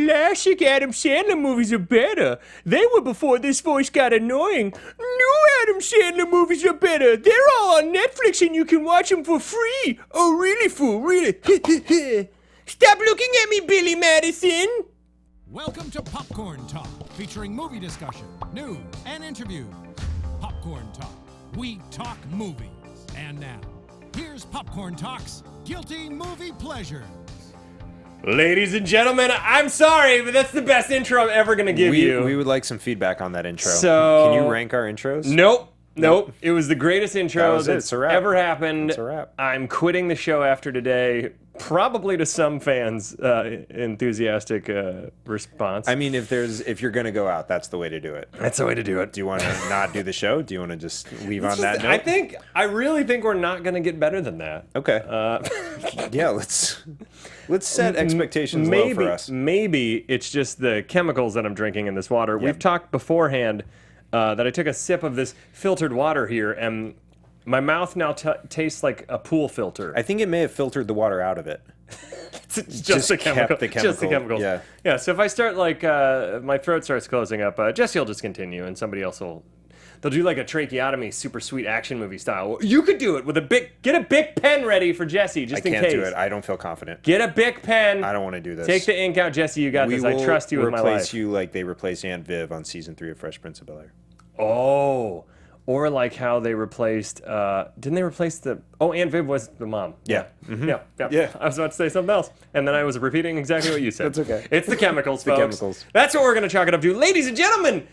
classic Adam Sandler movies are better. They were before this voice got annoying. New Adam Sandler movies are better. They're all on Netflix and you can watch them for free. Oh, really, fool? Really? Stop looking at me, Billy Madison. Welcome to Popcorn Talk, featuring movie discussion, news, and interviews. Popcorn Talk. We talk movies. And now, here's Popcorn Talk's Guilty Movie Pleasures. Ladies and gentlemen, I'm sorry, but that's the best intro I'm ever going to give you. We would like some feedback on that intro. So, can you rank our intros? Nope. It was the greatest intro that's ever happened. It's a wrap. I'm quitting the show after today, probably to some fans' enthusiastic response. I mean, if you're going to go out, that's the way to do it. That's the way to do it. Do you want to not do the show? Do you want to just leave on that note? I really think we're not going to get better than that. Okay. Yeah, let's set expectations low for us. Maybe it's just the chemicals that I'm drinking in this water. Yep. We've talked beforehand that I took a sip of this filtered water here, and my mouth now tastes like a pool filter. I think it may have filtered the water out of it. It's just the chemical. Just the chemicals. Yeah. So if I start my throat starts closing up, Jesse will just continue, and somebody else they'll do like a tracheotomy, super sweet action movie style. You could do it with get a Bic pen ready for Jesse, just in case. I can't do it. I don't feel confident. Get a Bic pen. I don't want to do this. Take the ink out, Jesse. You got this. I trust you with my life. We will replace you like they replaced Aunt Viv on season 3 of Fresh Prince of Bel-Air. Oh, or like how they replaced, didn't they replace Aunt Viv was the mom. Yeah. Mm-hmm. Yeah. I was about to say something else, and then I was repeating exactly what you said. That's okay. It's the chemicals, folks. The chemicals. That's what we're going to chalk it up to. Ladies and gentlemen,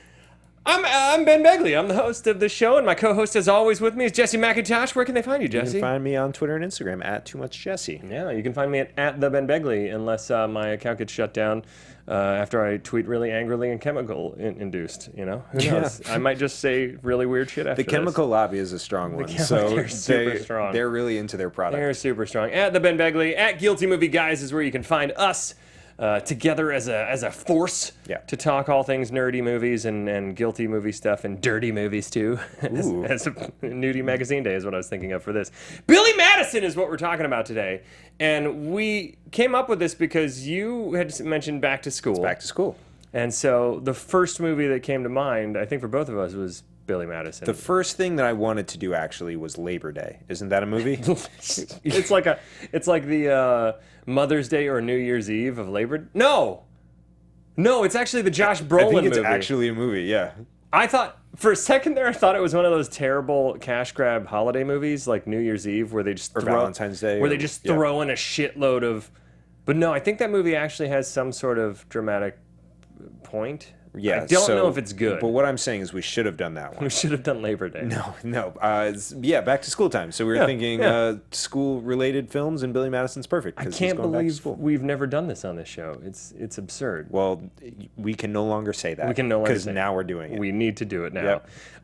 I'm Ben Begley. I'm the host of the show, and my co-host, as always, with me is Jesse McIntosh. Where can they find you, Jesse? You can find me on Twitter and Instagram at TooMuchJesse. Yeah, you can find me at the Ben Begley, unless my account gets shut down after I tweet really angrily and chemical-induced. You know, who knows? I might just say really weird shit after The chemical lobby is a strong one, so they're super strong. They're really into their product. They're super strong. At the Ben Begley, at Guilty Movie Guys is where you can find us. Together as a force to talk all things nerdy movies and guilty movie stuff and dirty movies too. as a nudie magazine day is what I was thinking of for this. Billy Madison is what we're talking about today. And we came up with this because you had mentioned Back to School. It's Back to School. And so the first movie that came to mind, I think for both of us, was Billy Madison. The first thing that I wanted to do actually was Labor Day. Isn't that a movie? It's like the Mother's Day or New Year's Eve of Labor. No, it's actually the Josh Brolin movie. I think it's actually a movie. Yeah. I thought for a second there, I thought it was one of those terrible cash grab holiday movies like New Year's Eve where they just Valentine's Day, where they just throw in a shitload of. But no, I think that movie actually has some sort of dramatic point. Yeah, I don't know if it's good. But what I'm saying is we should have done that one. We should have done Labor Day. No. Back to school time. So we were thinking school-related films, and Billy Madison's perfect. I can't believe we've never done this on this show. It's absurd. Well, we can no longer say that. We can no longer say because now we're doing it. We need to do it now.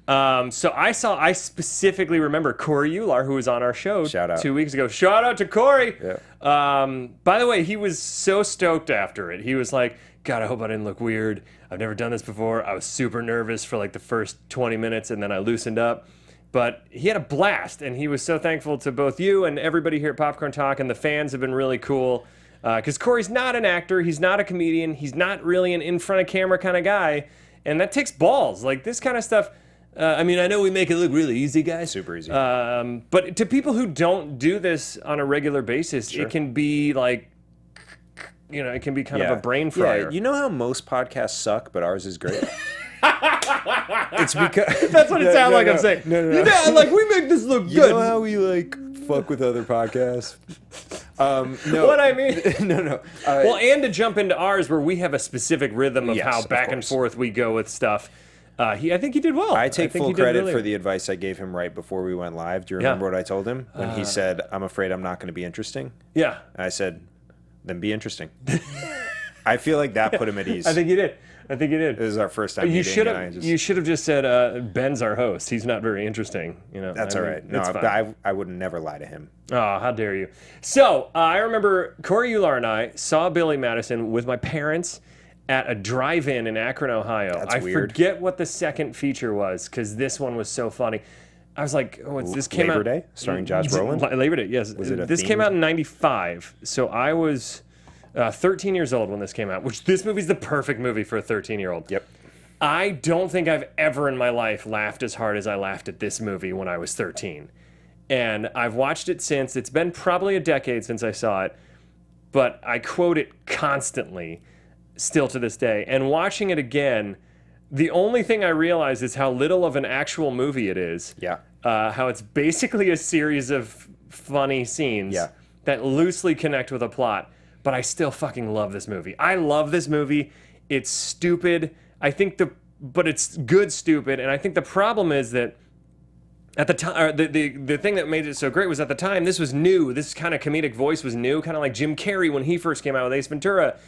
Yep. So I specifically remember Corey Ular, who was on our show 2 weeks ago. Shout out to Corey. Yeah. By the way, he was so stoked after it. He was like, God, I hope I didn't look weird. I've never done this before. I was super nervous for like the first 20 minutes, and then I loosened up. But he had a blast, and he was so thankful to both you and everybody here at Popcorn Talk, and the fans have been really cool. Because Corey's not an actor. He's not a comedian. He's not really an in-front-of-camera kind of guy, and that takes balls. Like, this kind of stuff, I mean, I know we make it look really easy, guys. Super easy. But to people who don't do this on a regular basis, it can be like, it can be kind of a brain fryer. Yeah, you know how most podcasts suck, but ours is great? It's because... That's what it sounds like I'm saying. No. Like, we make this look good. You know how we, fuck with other podcasts? No. What I mean? No. Well, and to jump into ours, where we have a specific rhythm of how back and forth we go with stuff. I think he did well. I take full credit for the advice I gave him right before we went live. Do you remember what I told him? When he said, I'm afraid I'm not going to be interesting? Yeah. I said... Then be interesting. I feel like that put him at ease. I think you did. This is our first time meeting. You should have just said, Ben's our host. He's not very interesting. That's all right. No, I would never lie to him. Oh, how dare you. So, I remember Corey Ular and I saw Billy Madison with my parents at a drive-in in Akron, Ohio. That's weird. I forget what the second feature was, because this one was so funny. I was like, this came Labor out... Day, starring Josh Brolin? Labor Day, yes. Was it This came out in 95, so I was 13 years old when this came out, which this movie's the perfect movie for a 13-year-old. Yep. I don't think I've ever in my life laughed as hard as I laughed at this movie when I was 13. And I've watched it since. It's been probably a decade since I saw it, but I quote it constantly, still to this day. And watching it again, the only thing I realize is how little of an actual movie it is. Yeah. How it's basically a series of funny scenes that loosely connect with a plot. But I still fucking love this movie. I love this movie. It's stupid. But it's good stupid. And I think the problem is that at the time, the thing that made it so great was at the time, this was new. This kind of comedic voice was new, kind of like Jim Carrey when he first came out with Ace Ventura.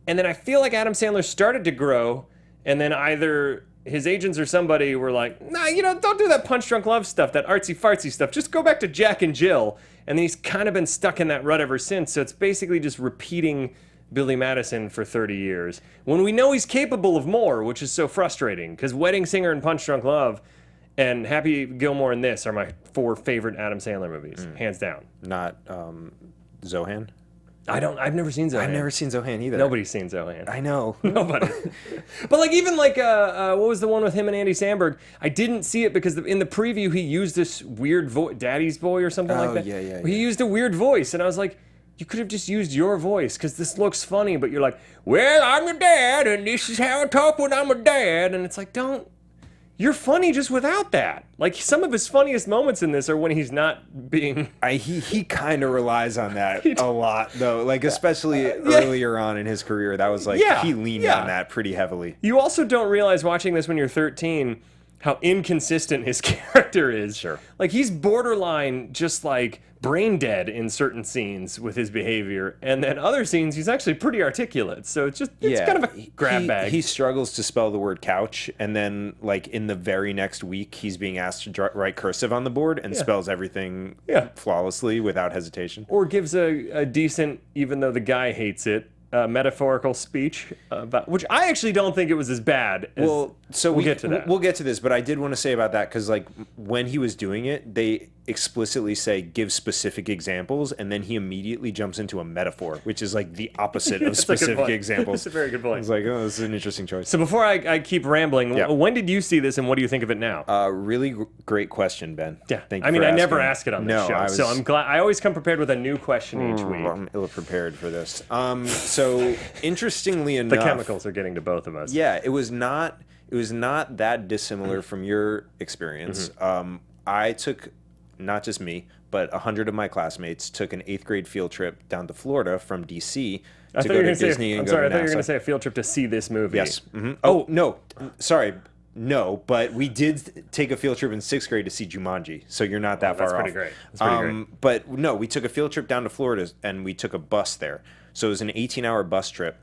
And then I feel like Adam Sandler started to grow, and then either his agents or somebody were like, nah, don't do that Punch Drunk Love stuff, that artsy-fartsy stuff. Just go back to Jack and Jill. And then he's kind of been stuck in that rut ever since. So it's basically just repeating Billy Madison for 30 years. When we know he's capable of more, which is so frustrating, because Wedding Singer and Punch Drunk Love and Happy Gilmore and this are my 4 favorite Adam Sandler movies, hands down. Not Zohan? I've never seen Zohan. I've never seen Zohan either. Nobody's seen Zohan. I know. Nobody. But like even like what was the one with him and Andy Samberg? I didn't see it because in the preview he used this weird voice, Daddy's Boy or something like that. Yeah. He used a weird voice, and I was like, you could have just used your voice because this looks funny. But you're like, well, I'm your dad, and this is how I talk when I'm a dad, and it's like, don't. You're funny just without that. Like, some of his funniest moments in this are when he's not being... He kind of relies on that a lot, though. Like, especially earlier on in his career, that was like, he leaned on that pretty heavily. You also don't realize watching this when you're 13 how inconsistent his character is. Sure. Like, he's borderline just like brain dead in certain scenes with his behavior, and then other scenes he's actually pretty articulate. So it's kind of a grab bag. He struggles to spell the word couch, and then like in the very next week he's being asked to write cursive on the board and spells everything flawlessly without hesitation. Or gives a decent, even though the guy hates it, metaphorical speech about, which I actually don't think it was as bad as, we'll get to that. We'll get to this, but I did want to say about that because like when he was doing it, they explicitly say give specific examples, and then he immediately jumps into a metaphor, which is like the opposite of specific examples. That's a very good point. It's like, oh, this is an interesting choice. So before I keep rambling, when did you see this, and what do you think of it now? Really great question, Ben. Yeah, Thank you. I mean, I never ask it on this show, so I'm glad. I always come prepared with a new question each week. I'm ill-prepared for this. So interestingly enough, the chemicals are getting to both of us. Yeah, it was not that dissimilar from your experience. I took, not just me, but 100 of my classmates took an 8th grade field trip down to Florida from D.C. to go to Disney and go to NASA. I thought you were going to say a field trip to see this movie. Yes. Oh, no. Sorry. No, but we did take a field trip in 6th grade to see Jumanji, so you're not that far off. That's pretty great. That's pretty great. But no, we took a field trip down to Florida, and we took a bus there. So it was an 18-hour bus trip.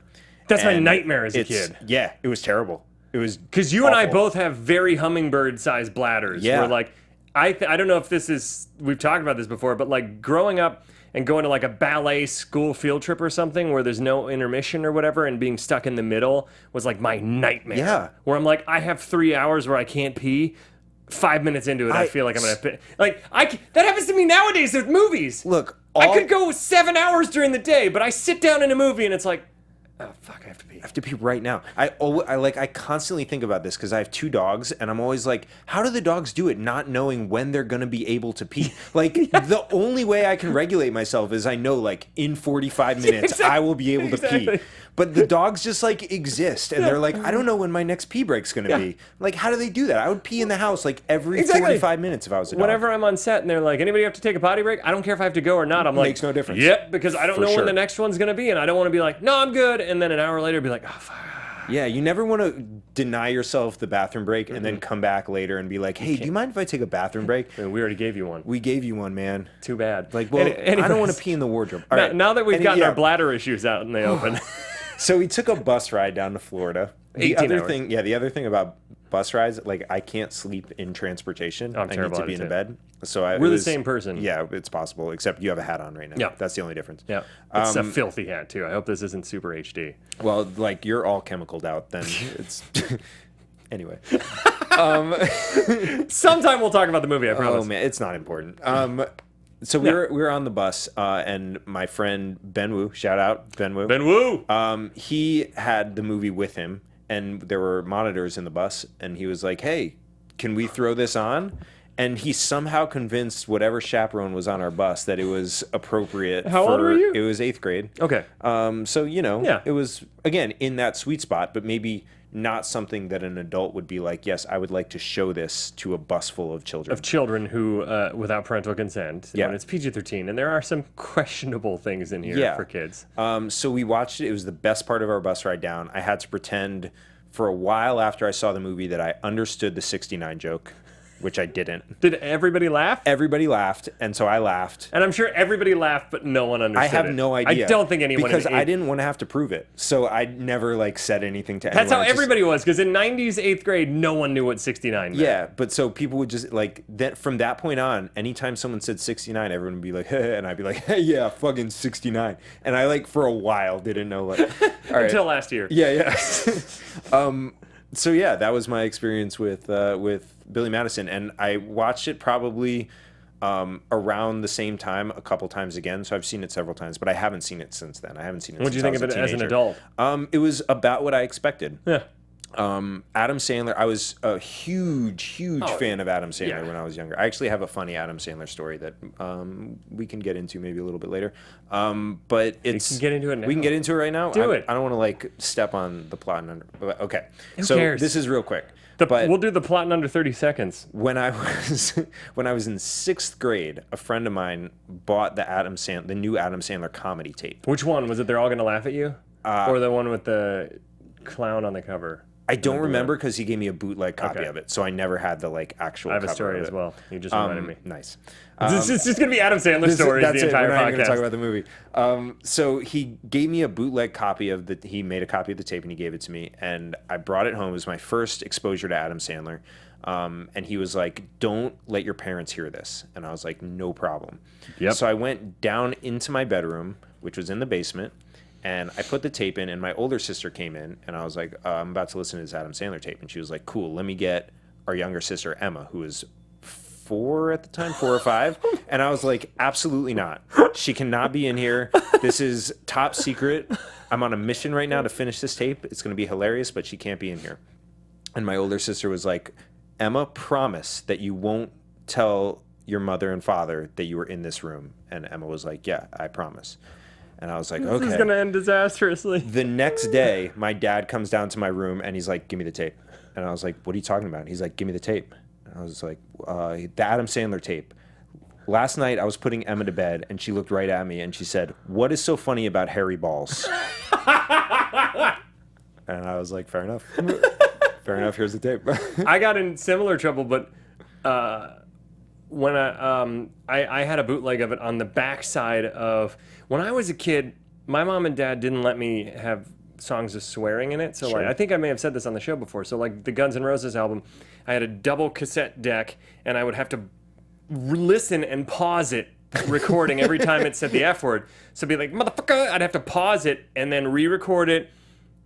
That's my nightmare as a kid. Yeah, it was terrible. It was because you and I both have very hummingbird-sized bladders. Yeah. We're like, I don't know if this is, we've talked about this before, but like growing up and going to like a ballet school field trip or something where there's no intermission or whatever and being stuck in the middle was like my nightmare. Yeah. Where I'm like, I have 3 hours where I can't pee. 5 minutes into it, I feel like I'm going to pee. Like, that happens to me nowadays with movies. Look, I could go 7 hours during the day, but I sit down in a movie and it's like, oh, fuck, I have to pee. I have to pee right now. I constantly think about this because I have 2 dogs, and I'm always like, how do the dogs do it not knowing when they're going to be able to pee? Like, the only way I can regulate myself is I know, like, in 45 minutes, I will be able to pee. But the dogs just, like, exist, and they're like, I don't know when my next pee break's going to be. Like, how do they do that? I would pee in the house, like, every 45 minutes if I was a dog. Whenever I'm on set and they're like, anybody have to take a potty break? I don't care if I have to go or not. I'm like, makes no difference. Yep, because I don't know when the next one's going to be, and I don't want to be like, no, I'm good, and then an hour later be like, oh, fuck. Yeah, you never want to deny yourself the bathroom break and then come back later and be like, hey, do you mind if I take a bathroom break? We already gave you one. We gave you one, man. Too bad. Like, well, I don't want to pee in the wardrobe. All right. Now that we've gotten our bladder issues out in the open. So we took a bus ride down to Florida. The other thing about bus rides, like, I can't sleep in transportation. I'm terrible I need to be in bed. So we're the same person. Yeah, it's possible, except you have a hat on right now. Yeah. That's the only difference. Yeah. It's a filthy hat, too. I hope this isn't super HD. Well, like, you're all chemicaled out, then it's... Anyway. Sometime we'll talk about the movie, I promise. Oh, man, it's not important. So we were on the bus, and my friend Ben Wu, shout out Ben Wu. Ben Wu. He had the movie with him, and there were monitors in the bus, and he was like, "Hey, can we throw this on?" And he somehow convinced whatever chaperone was on our bus that it was appropriate. How old were you? It was 8th grade. Okay. So it was again in that sweet spot, but maybe not something that an adult would be like, yes, I would like to show this to a bus full of children. Of children who, without parental consent, when it's PG-13, and there are some questionable things in here for kids. So we watched it. It was the best part of our bus ride down. I had to pretend for a while after I saw the movie that I understood the 69 joke, which I didn't. Did everybody laugh? Everybody laughed, and so I laughed. And I'm sure everybody laughed, but no one understood I have no idea. I don't think anyone... Because I didn't want to have to prove it, so I never, said anything to anyone. That's how everybody was, because in 90s 8th grade, no one knew what 69 meant. Yeah, but so people would just, from that point on, anytime someone said 69, everyone would be like, hey, and I'd be like, hey, yeah, fucking 69. And I, for a while, didn't know, all right. Until last year. Yeah. So yeah, that was my experience with Billy Madison, and I watched it probably around the same time a couple times again. So I've seen it several times, but I haven't seen it since then. I haven't seen it. What did you think of it as an adult? It was about what I expected. Yeah. Adam Sandler, I was a huge fan of Adam Sandler when I was younger. I actually have a funny Adam Sandler story that we can get into maybe a little bit later. But it's... We can get into it now. We can get into it right now? Do it. I don't want to, step on the plot. Okay. Who cares? This is real quick. We'll do the plot in under 30 seconds. When I was in 6th grade, a friend of mine bought the new Adam Sandler comedy tape. Which one? Was it They're All Gonna Laugh at You? Or the one with the clown on the cover? I don't remember because he gave me a bootleg copy of it, so I never had the actual. I have a cover story of as it. well. You just reminded me. Nice. It's just going to be Adam Sandler stories the entire podcast. We're not even going to talk podcast. about the movie. So he gave me a bootleg copy of he made a copy of the tape and he gave it to me, and I brought it home. It was my first exposure to Adam Sandler. And he was like, "Don't let your parents hear this." And I was like, "No problem." Yep. So I went down into my bedroom, which was in the basement. And I put the tape in, and my older sister came in, and I was like, I'm about to listen to this Adam Sandler tape. And she was like, cool, let me get our younger sister, Emma, who was 4 at the time, 4 or 5. And I was like, absolutely not. She cannot be in here. This is top secret. I'm on a mission right now to finish this tape. It's going to be hilarious, but she can't be in here. And my older sister was like, Emma, promise that you won't tell your mother and father that you were in this room. And Emma was like, yeah, I promise. And I was like, okay. This is going to end disastrously. The next day, my dad comes down to my room, and he's like, give me the tape. And I was like, what are you talking about? He's like, give me the tape. And I was like, the Adam Sandler tape. Last night, I was putting Emma to bed, and she looked right at me, and she said, what is so funny about hairy balls? And I was like, fair enough. Fair enough, here's the tape. I got in similar trouble, but when I had a bootleg of it on the backside of... When I was a kid, my mom and dad didn't let me have songs of swearing in it. So Sure. I think I may have said this on the show before. So the Guns N' Roses album, I had a double cassette deck, and I would have to listen and pause it, recording every time it said the F word. So it'd be like, motherfucker, I'd have to pause it and then re-record it.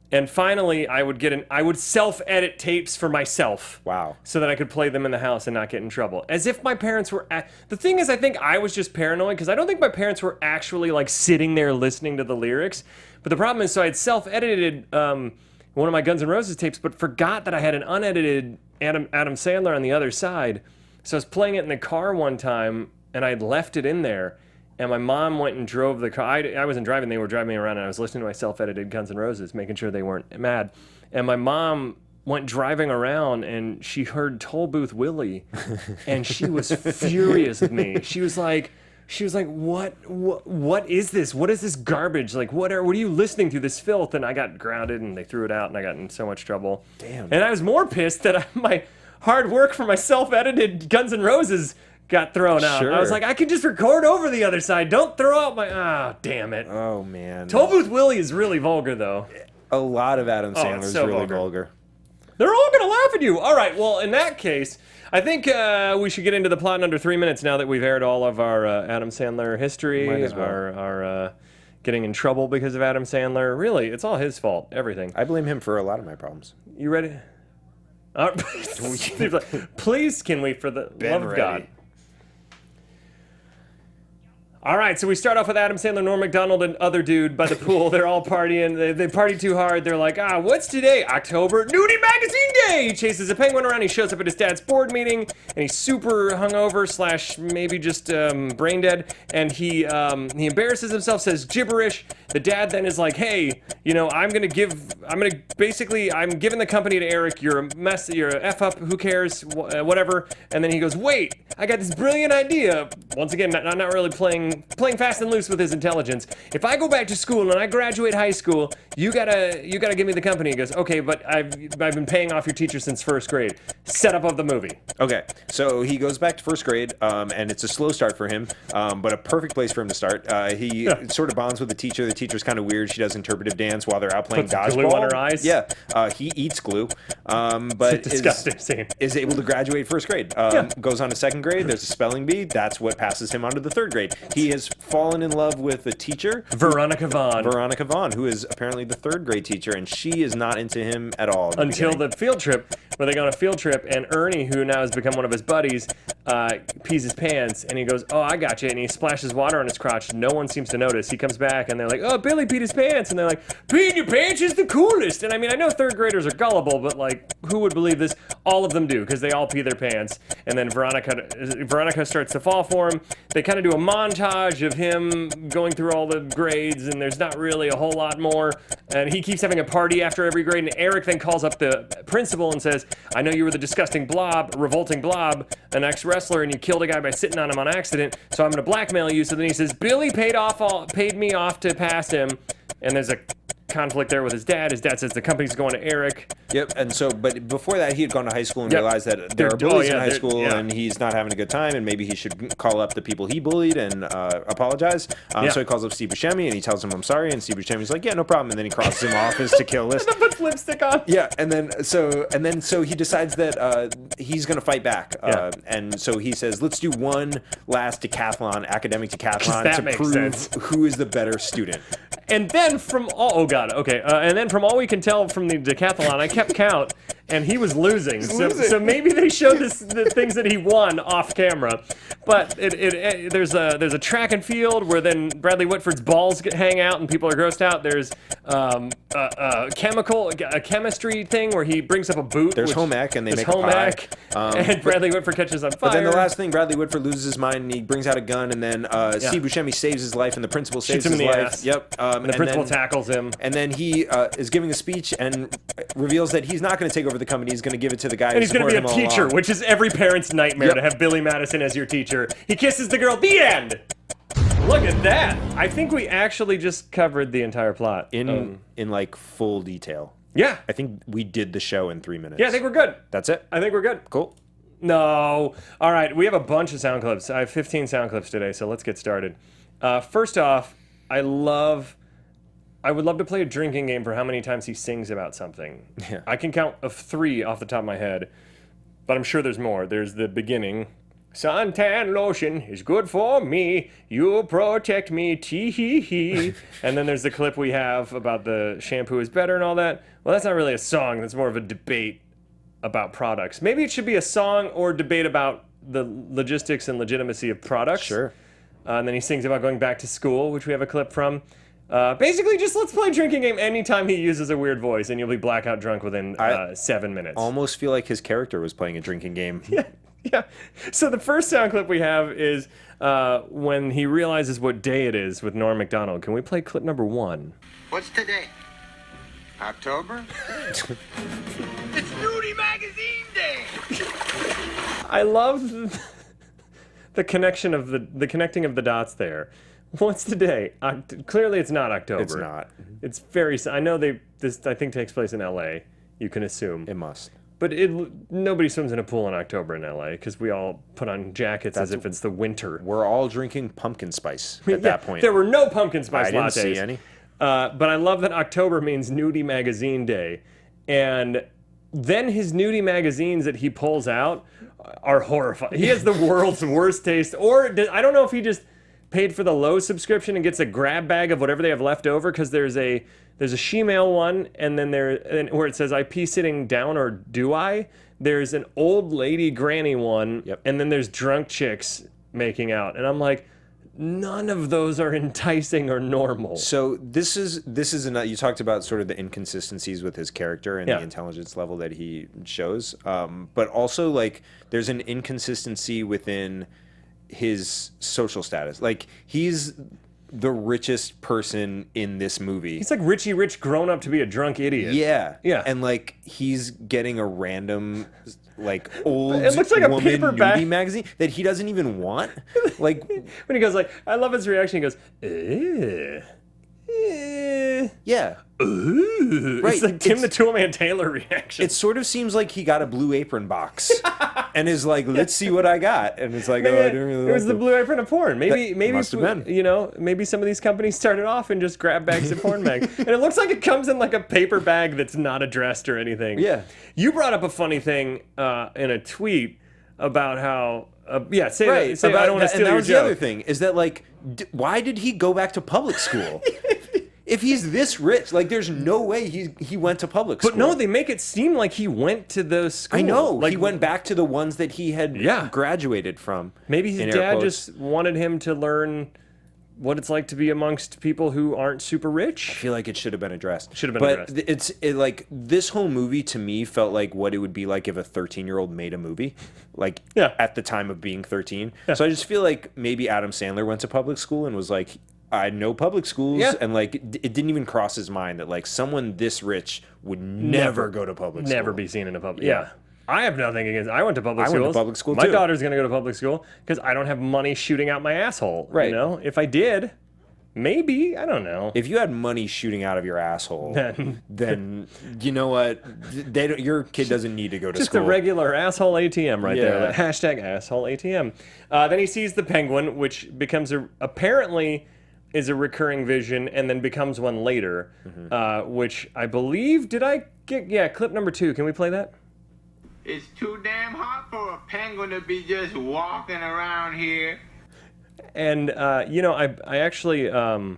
And finally, I would self-edit tapes for myself. Wow. So that I could play them in the house and not get in trouble. As if my parents were... The thing is, I think I was just paranoid, because I don't think my parents were actually, sitting there listening to the lyrics. But the problem is, so I had self-edited one of my Guns N' Roses tapes, but forgot that I had an unedited Adam Sandler on the other side. So I was playing it in the car one time, and I had left it in there. And my mom went and drove the car. I wasn't driving. They were driving me around, and I was listening to my self-edited Guns N' Roses, making sure they weren't mad. And my mom went driving around, and she heard Toll Booth Willie, and she was furious with me. She was like, what is this? What is this garbage? What are you listening to, this filth? And I got grounded, and they threw it out, and I got in so much trouble. Damn. And I was more pissed that my hard work for my self-edited Guns N' Roses got thrown out. Sure. I was like, I could just record over the other side. Don't throw out my... damn it. Oh, man. Toll Booth Willie is really vulgar, though. A lot of Adam Sandler is so really vulgar. They're all going to laugh at you. All right, well, in that case, I think we should get into the plot in under 3 minutes now that we've aired all of our Adam Sandler history, Might as well. our getting in trouble because of Adam Sandler. Really, it's all his fault, everything. I blame him for a lot of my problems. You ready? Please, can we, for the love of God... All right, so we start off with Adam Sandler, Norm Macdonald, and other dude by the pool. They're all partying. They party too hard. They're like, what's today? October Nudie Magazine Day. He chases a penguin around. He shows up at his dad's board meeting, and he's super hungover / maybe just brain dead. And he embarrasses himself, says gibberish. The dad then is like, hey, I'm giving the company to Eric. You're a mess. You're a F up. Who cares? Whatever. And then he goes, wait, I got this brilliant idea. Once again, not really playing fast and loose with his intelligence. If I go back to school and I graduate high school, you gotta give me the company. He goes, okay, but I've been paying off your teacher since first grade. Setup of the movie. Okay, so he goes back to first grade, and it's a slow start for him, but a perfect place for him to start. He sort of bonds with the teacher. The teacher's kind of weird. She does interpretive dance while they're out playing dodgeball. Glue on her eyes. Yeah, he eats glue, but disgusting scene. Is able to graduate first grade. Goes on to second grade. There's a spelling bee. That's what passes him on to the third grade. He has fallen in love with a teacher, Veronica Vaughn, who is apparently the third grade teacher, and she is not into him at all. Until the field trip, where they go on a field trip, and Ernie, who now has become one of his buddies, pees his pants, and he goes, oh, I got you, and he splashes water on his crotch. No one seems to notice. He comes back, and they're like, oh, Billy peed his pants, and they're like, peeing your pants is the coolest. And I mean, I know third graders are gullible, but like, who would believe this? All of them do, because they all pee their pants. And then Veronica starts to fall for him. They kind of do a montage of him going through all the grades, and there's not really a whole lot more. And he keeps having a party after every grade, and Eric then calls up the principal and says, I know you were the disgusting revolting blob, an ex-wrestler, and you killed a guy by sitting on him on accident, so I'm going to blackmail you. So then he says, Billy paid me off to pass him, and there's a conflict there with his dad. His dad says the company's going to Eric. Yep, and so, but before that, he had gone to high school and realized that there are bullies in high school, and he's not having a good time, and maybe he should call up the people he bullied and apologize. So he calls up Steve Buscemi, and he tells him, I'm sorry, and Steve Buscemi's like, yeah, no problem, and then he crosses him off his to kill list. And then puts lipstick on. Yeah, and then so he decides that he's going to fight back, and so he says, let's do one last academic decathlon to prove who is the better student. And then from all we can tell from the decathlon, I kept count, and he was losing. So maybe they showed the things that he won off camera. But there's a track and field where then Bradley Whitford's balls hang out and people are grossed out. There's a chemistry thing where he brings up a boot. There's home ec, and they make a pie. And Bradley Whitford catches on fire. But then the last thing, Bradley Whitford loses his mind, and he brings out a gun, and then Steve Buscemi saves his life, and the principal saves his life. Ass. Yep. And the principal tackles him. And then he is giving a speech and reveals that he's not going to take over the company. He's going to give it to the guy and he's going to be a teacher, which is every parent's nightmare to have Billy Madison as your teacher. He kisses the girl. The end. Look at that. I think we actually just covered the entire plot. In like full detail. Yeah. I think we did the show in 3 minutes. Yeah, I think we're good. That's it? I think we're good. Cool. No. All right, we have a bunch of sound clips. I have 15 sound clips today, so let's get started. First off, I would love to play a drinking game for how many times he sings about something. Yeah. I can count of 3 off the top of my head, but I'm sure there's more. There's the beginning. Suntan lotion is good for me. You'll protect me. Tee-hee-hee. And then there's the clip we have about the shampoo is better and all that. Well, that's not really a song. That's more of a debate about products. Maybe it should be a song or debate about the logistics and legitimacy of products. Sure. And then he sings about going back to school, which we have a clip from. Basically, just let's play a drinking game anytime he uses a weird voice, and you'll be blackout drunk within 7 minutes. Almost feel like his character was playing a drinking game. Yeah. So the first sound clip we have is when he realizes what day it is with Norm Macdonald. Can we play clip number 1? What's today? October? It's Nudie Magazine Day! I love the connection of the connecting of the dots there. What's the day? Clearly, it's not October. It's not. It's very. I know this I think takes place in L.A. You can assume it must. But nobody swims in a pool in October in L.A. because we all put on jackets as if it's the winter. We're all drinking pumpkin spice at that point. There were no pumpkin spice lattes. I didn't see any. But I love that October means Nudie Magazine Day, and then his nudie magazines that he pulls out are horrifying. He has the world's worst taste, or I don't know if he just paid for the low subscription and gets a grab bag of whatever they have left over, because there's a she-male one, and then where it says I pee sitting down, or do I? There's an old lady granny one, and then there's drunk chicks making out, and I'm like, none of those are enticing or normal. So this is another, you talked about sort of the inconsistencies with his character and the intelligence level that he shows, but also like there's an inconsistency within his social status. Like he's the richest person in this movie. He's like Richie Rich grown up to be a drunk idiot. Yeah. Yeah. And like he's getting a random like old it looks like woman a paperback nudie magazine that he doesn't even want. Like when he goes like, I love his reaction. He goes, eh. Yeah. Ooh. Right. It's like Tim the Toolman Taylor reaction. It sort of seems like he got a Blue Apron box and is like, let's see what I got. And it's like, maybe oh, I didn't really it was the Blue Apron of porn. Maybe must have been. You know, maybe some of these companies started off and just grab bags of porn mag. And it looks like it comes in like a paper bag that's not addressed or anything. Yeah. You brought up a funny thing in a tweet about how say right. say I don't want to steal and that your was joke. the other thing is that like, why did he go back to public school? If he's this rich, like there's no way he went to public school. But no, they make it seem like he went to those schools. I know. Like he went back to the ones that he had graduated from. Maybe his dad just wanted him to learn what it's like to be amongst people who aren't super rich. I feel like it should have been addressed. But it's like this whole movie to me felt like what it would be like if a 13-year-old made a movie, like at the time of being 13. Yeah. So I just feel like maybe Adam Sandler went to public school and was like, I know public schools, and like it didn't even cross his mind that like someone this rich would never go to public school. Never be seen in a public. Yeah. I have nothing against. I went to public school. I went to public school My too. daughter's gonna go to public school because I don't have money shooting out my asshole. Right. You know, if I did, maybe I don't know. If you had money shooting out of your asshole, then you know what? Your kid doesn't need to go to Just school. a regular asshole ATM right there. That hashtag asshole ATM. Then he sees the penguin, which becomes apparently is a recurring vision and then becomes one later, which I believe, did I get, clip number 2. Can we play that? It's too damn hot for a penguin to be just walking around here. And, I actually, I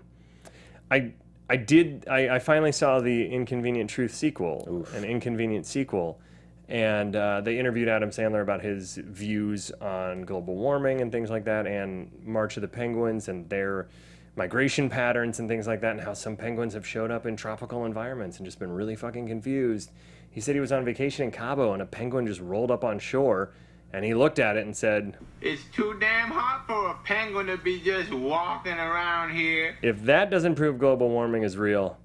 finally saw the Inconvenient Truth sequel, an Inconvenient sequel. And they interviewed Adam Sandler about his views on global warming and things like that, and March of the Penguins and their migration patterns and things like that, and how some penguins have showed up in tropical environments and just been really fucking confused. He said he was on vacation in Cabo and a penguin just rolled up on shore, and he looked at it and said, "It's too damn hot for a penguin to be just walking around here." If that doesn't prove global warming is real,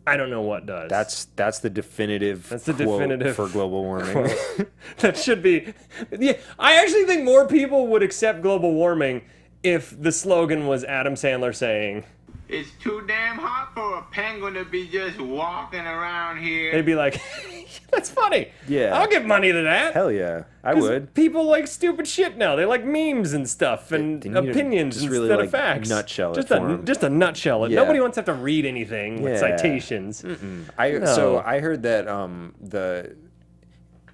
I don't know what does. That's the definitive quote for global warming. That should be. Yeah, I actually think more people would accept global warming if the slogan was Adam Sandler saying, "It's too damn hot for a penguin to be just walking around here." They'd be like, "That's funny. Yeah, I'll give money to that." Hell yeah, I would. People like stupid shit now. They like memes and stuff and opinions instead really of facts. Nutshell just it for 'em. Just a nutshell it. Yeah. Nobody wants to have to read anything with citations. So I heard that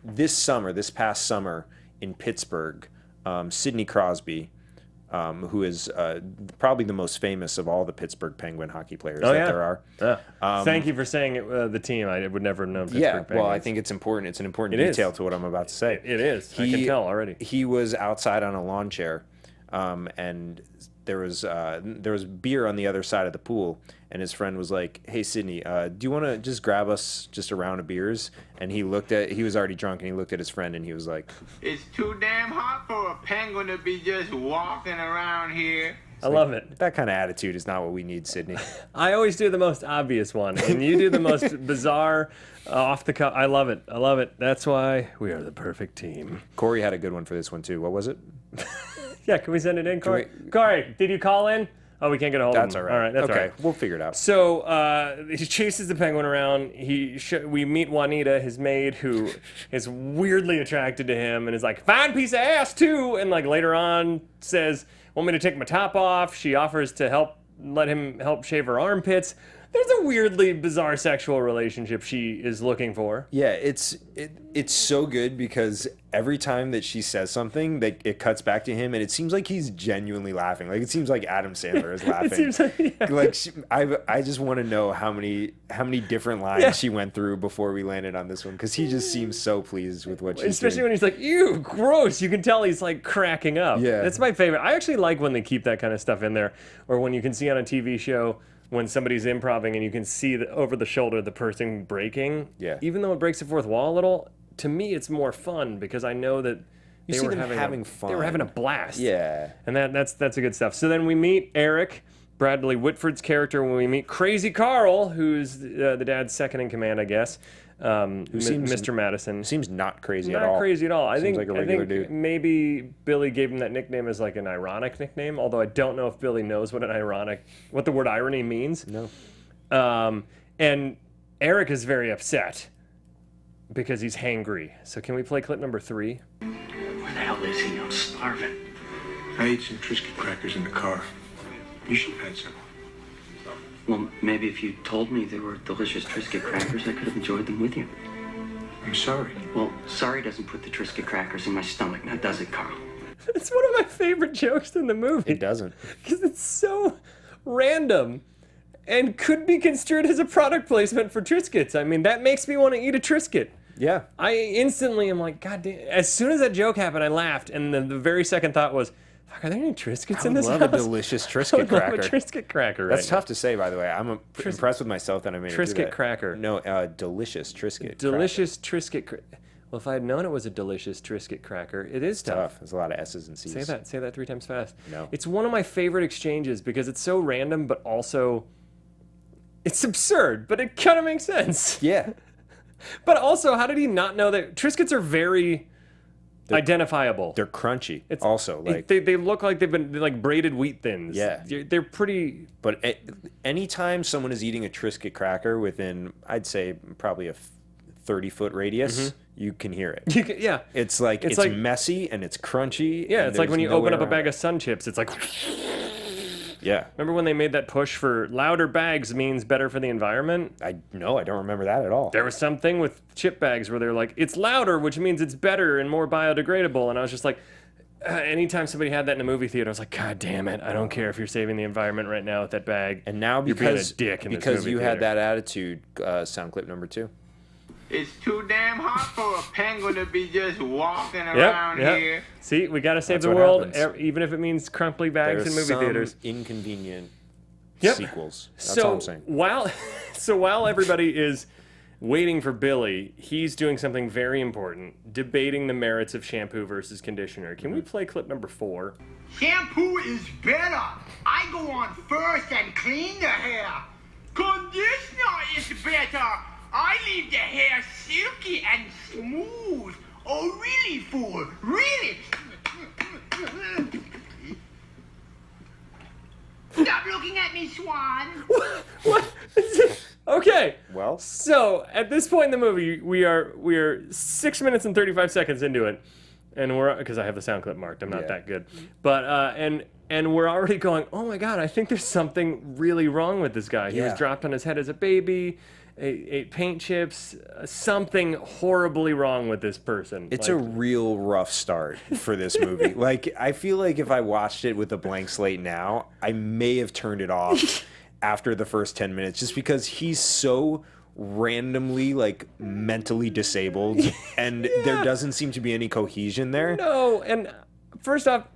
this past summer in Pittsburgh, Sidney Crosby, who is probably the most famous of all the Pittsburgh Penguin hockey players there are. Yeah. Thank you for saying it, the team. I would never have known Pittsburgh Penguins. Well, I think it's important. It's an important detail to what I'm about to say. It is. I can tell already. He was outside on a lawn chair, and there was beer on the other side of the pool, and his friend was like, "Hey, Sidney, do you want to just grab us just a round of beers?" And he was already drunk, and he looked at his friend, and he was like, "It's too damn hot for a penguin to be just walking around here." I love it. That kind of attitude is not what we need, Sidney. I always do the most obvious one, and you do the most bizarre, off the cuff. I love it. I love it. That's why we are the perfect team. Corey had a good one for this one, too. What was it? Yeah, can we send it in, Corey? Corey, did you call in? Oh, we can't get a hold of him. That's all right. All right, that's okay, all right. We'll figure it out. So he chases the penguin around. We meet Juanita, his maid, who is weirdly attracted to him and is like, "Fine piece of ass, too." And like later on says, "Want me to take my top off?" She offers to let him help shave her armpits. There's a weirdly bizarre sexual relationship she is looking for. Yeah, it's so good because every time that she says something, it cuts back to him, and it seems like he's genuinely laughing. Like, it seems like Adam Sandler is laughing. It seems like, yeah. Like I just want to know how many different lines she went through before we landed on this one, because he just seems so pleased with what she's Especially doing. when he's like, ew, gross. You can tell he's like cracking up. Yeah. That's my favorite. I actually like when they keep that kind of stuff in there, or when you can see on a TV show when somebody's improvising and you can see over the shoulder the person breaking. Yeah. Even though it breaks the fourth wall a little, to me it's more fun because I know that You see them having fun. They were having a blast. Yeah. And that's a good stuff. So then we meet Eric, Bradley Whitford's character, when we meet Crazy Carl, who's the dad's second in command, I guess. Who seems Mr. Madison. Seems not crazy at all. Not crazy at all. I think like a regular dude. Maybe Billy gave him that nickname as like an ironic nickname, although I don't know if Billy knows what the word irony means. No. And Eric is very upset because he's hangry. So can we play clip number 3? Where the hell is he? I'm starving. I ate some Triscuit crackers in the car. You should have had some. Well, maybe if you told me they were delicious Triscuit crackers, I could have enjoyed them with you. I'm sorry. Well, sorry doesn't put the Triscuit crackers in my stomach, now does it, Carl? It's one of my favorite jokes in the movie. It doesn't. Because it's so random and could be construed as a product placement for Triscuits. I mean, that makes me want to eat a Triscuit. Yeah. I instantly am like, God damn. As soon as that joke happened, I laughed. And then the very second thought was, fuck, are there any Triscuits in this house? I love a delicious Triscuit cracker. I love a Triscuit cracker right That's tough to say, by the way. I'm impressed with myself that I made it Triscuit cracker. No, delicious Triscuit delicious Triscuit cracker. Well, if I had known it was a delicious Triscuit cracker, it is tough. There's a lot of S's and C's. Say that 3 times fast. No. It's one of my favorite exchanges because it's so random, but also it's absurd, but it kind of makes sense. Yeah. But also, how did he not know that Triscuits are very identifiable? They're crunchy. Like they look like they've been like braided wheat thins. Yeah. They're pretty. But anytime someone is eating a Triscuit cracker within, I'd say, probably a 30-foot radius, you can hear it. Yeah. It's like it's messy and it's crunchy. Yeah, it's like when you open up a bag of Sun Chips, it's like. Yeah. Remember when they made that push for louder bags means better for the environment? I don't remember that at all. There was something with chip bags where they're like, it's louder, which means it's better and more biodegradable. And I was just like, anytime somebody had that in a movie theater, I was like, God damn it! I don't care if you're saving the environment right now with that bag. And now you're being a dick in this movie you theater. had that attitude, sound clip number 2. It's too damn hot for a penguin to be just walking around here. See, we got to save That's the what world, happens. even if it means crumply bags in movie theaters. Inconvenient sequels. That's so all I'm saying. While everybody is waiting for Billy, he's doing something very important, debating the merits of shampoo versus conditioner. Can we play clip number 4? Shampoo is better. I go on first and clean the hair. Conditioner is better. I leave the hair silky and smooth. Oh, really, fool? Really? Stop looking at me, Swan. What? Okay. Well. So at this point in the movie, we are 6 minutes and 35 seconds into it, and we're because I have the sound clip marked. I'm not that good, but and we're already going. Oh my God! I think there's something really wrong with this guy. He was dropped on his head as a baby. Ate paint chips. Something horribly wrong with this person. It's a real rough start for this movie. Like, I feel like if I watched it with a blank slate now, I may have turned it off after the first 10 minutes, just because he's so randomly, like, mentally disabled, and there doesn't seem to be any cohesion there. No, and first off,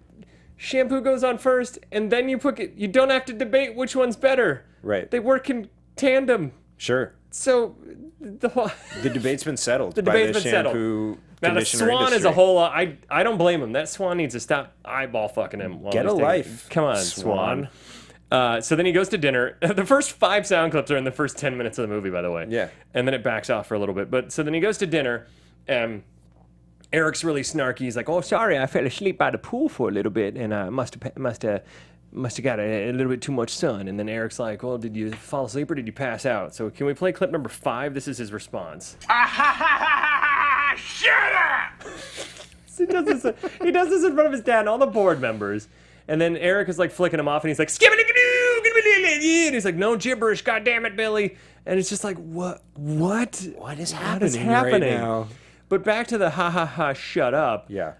shampoo goes on first, and then you don't have to debate which one's better. Right. They work in tandem. Sure. So the debate's been settled the by debate's the been settled. shampoo Now the conditioner Swan industry. is a whole. I don't blame him. That Swan needs to stop eyeball fucking him. Get a life. Come on, Swan. So then he goes to dinner. The first 5 sound clips are in the first 10 minutes of the movie, by the way. Yeah. And then it backs off for a little bit. But so then he goes to dinner. Eric's really snarky. He's like, "Oh, sorry, I fell asleep by the pool for a little bit, and I must have got a little bit too much sun." And then Eric's like, "Well, did you fall asleep or did you pass out?" So can we play clip number 5? This is his response. Shut up! He does this in front of his dad and all the board members. And then Eric is like flicking him off, and he's like, "Skibbity-gadoo, And he's like, no gibberish, God damn it, Billy. And it's just like, what is happening right now? But back to the ha ha ha, shut up. Yeah.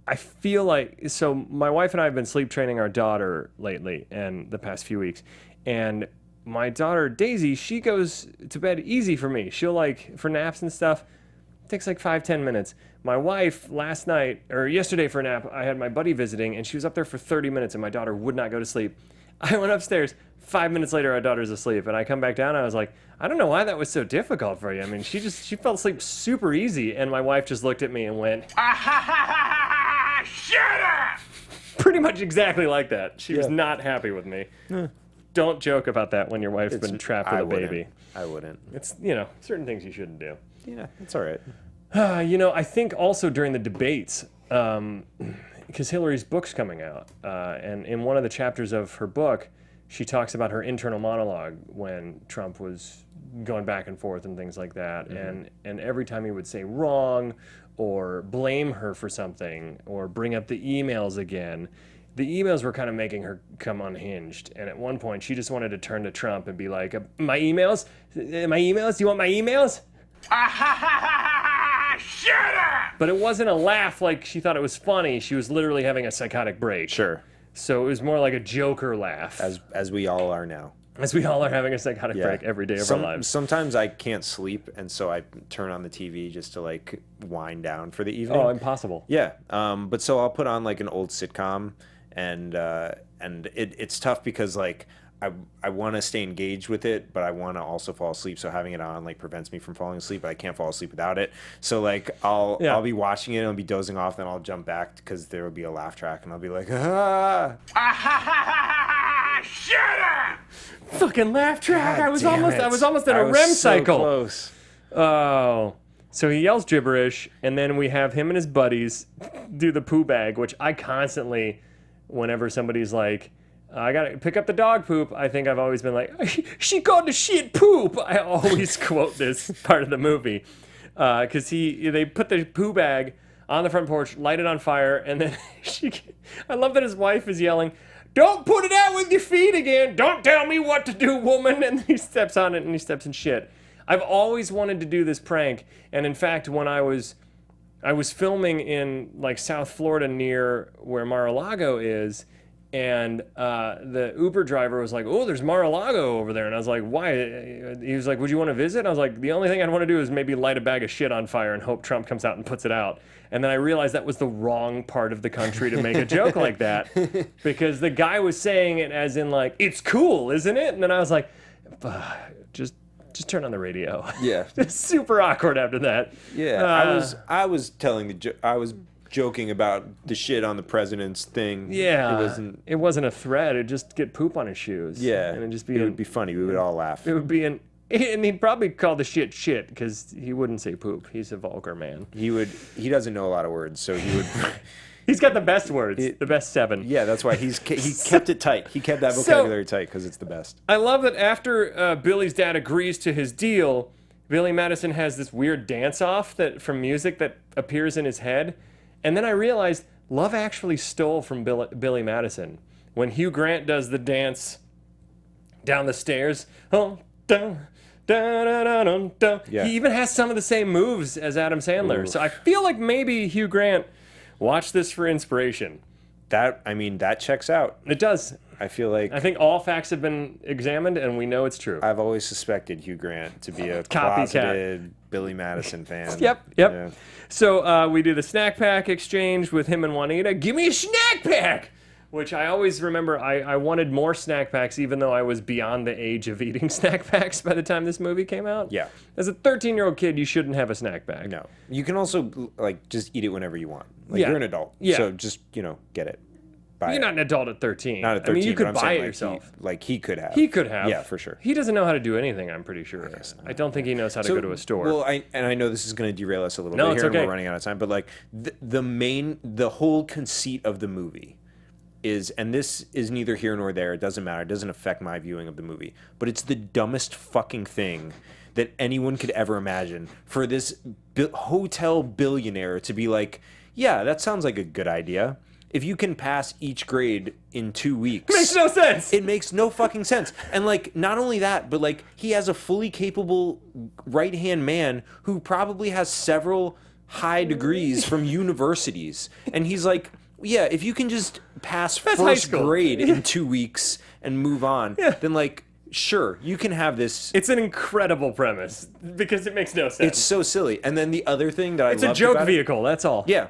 I feel like, so my wife and I have been sleep training our daughter lately and the past few weeks. And my daughter, Daisy, she goes to bed easy for me. She'll like, for naps and stuff, it takes like 5-10 minutes. My wife last night, or yesterday for a nap, I had my buddy visiting and she was up there for 30 minutes and my daughter would not go to sleep. I went upstairs, 5 minutes later, our daughter's asleep. And I come back down and I was like, I don't know why that was so difficult for you. I mean, she fell asleep super easy. And my wife just looked at me and went, Shut up! Pretty much exactly like that. She was not happy with me. Don't joke about that when your wife's been trapped with a baby. I wouldn't. It's, certain things you shouldn't do. Yeah, it's all right. I think also during the debates, because Hillary's book's coming out, and in one of the chapters of her book, she talks about her internal monologue when Trump was going back and forth and things like that. Mm-hmm. And every time he would say wrong or blame her for something or bring up the emails again, the emails were kind of making her come unhinged. And at one point, she just wanted to turn to Trump and be like, my emails? My emails? Do you want my emails? Shut up! But it wasn't a laugh like she thought it was funny. She was literally having a psychotic break. Sure. So it was more like a Joker laugh. As we all are now. As we all are having a psychotic break every day of our lives. Sometimes I can't sleep, and so I turn on the TV just to like wind down for the evening. Oh, impossible. Yeah. But so I'll put on like an old sitcom, and it's tough because like I want to stay engaged with it, but I want to also fall asleep. So having it on like prevents me from falling asleep. But I can't fall asleep without it. So like I'll be watching it and I'll be dozing off, then I'll jump back because there will be a laugh track, and I'll be like, Shut up! Fucking laugh track. God I was damn almost in a REM so cycle. Close. Oh. So he yells gibberish, and then we have him and his buddies do the poo bag, which I constantly, whenever somebody's like, I gotta pick up the dog poop, I think I've always been like, she called the shit poop. I always quote this part of the movie. Because they put the poo bag on the front porch, light it on fire, and then I love that his wife is yelling, don't put it out with your feet again. Don't tell me what to do, woman. And he steps on it and he steps in shit. I've always wanted to do this prank. And in fact, when I was filming in like South Florida near where Mar-a-Lago is, and the Uber driver was like, oh, there's Mar-a-Lago over there. And I was like, why? He was like, would you want to visit? I was like, the only thing I'd want to do is maybe light a bag of shit on fire and hope Trump comes out and puts it out. And then I realized that was the wrong part of the country to make a joke like that, because the guy was saying it as in like, it's cool, isn't it? And then I was like, just turn on the radio. Yeah. It's super awkward after that. Yeah, I was joking about the shit on the president's thing. Yeah, it wasn't a threat. It'd just get poop on his shoes. Yeah, and it would be funny. We would all laugh. It would be and he'd probably call the shit because he wouldn't say poop. He's a vulgar man. He doesn't know a lot of words, so he would. He's got the best words, the best 7. Yeah, that's why he kept it tight. He kept that vocabulary tight because it's the best. I love that after Billy's dad agrees to his deal, Billy Madison has this weird dance-off from music that appears in his head. And then I realized Love Actually stole from Billy Madison. When Hugh Grant does the dance down the stairs, he even has some of the same moves as Adam Sandler. Oof. So I feel like maybe Hugh Grant watched this for inspiration. That checks out. It does. I think all facts have been examined, and we know it's true. I've always suspected Hugh Grant to be a closeted Billy Madison fan. Yep. Yeah. So we do the snack pack exchange with him and Juanita. Give me a snack pack! Which I always remember, I wanted more snack packs, even though I was beyond the age of eating snack packs by the time this movie came out. Yeah. As a 13-year-old kid, you shouldn't have a snack pack. No. You can also, just eat it whenever you want. You're an adult. Yeah. So just, get it. You're not an adult at 13. Not at 13. I mean, you could buy it yourself. He could have. He could have. Yeah, for sure. He doesn't know how to do anything, I'm pretty sure. I don't think he knows how to go to a store. Well, I know this is going to derail us a little bit it's here, okay. And we're running out of time, but the whole conceit of the movie is, and this is neither here nor there, it doesn't matter, it doesn't affect my viewing of the movie, but it's the dumbest fucking thing that anyone could ever imagine for this hotel billionaire to be like, yeah, that sounds like a good idea. if you can pass each grade in 2 weeks, Makes no sense. It makes no fucking sense. And like, not only that, but like, he has a fully capable right-hand man who probably has several high degrees from universities, and he's like, yeah, if you can just pass first grade in 2 weeks and move on, then like, sure, you can have this. It's an incredible premise because it makes no sense. It's so silly. And then the other thing that I loved It's a joke about vehicle, that's all. Yeah.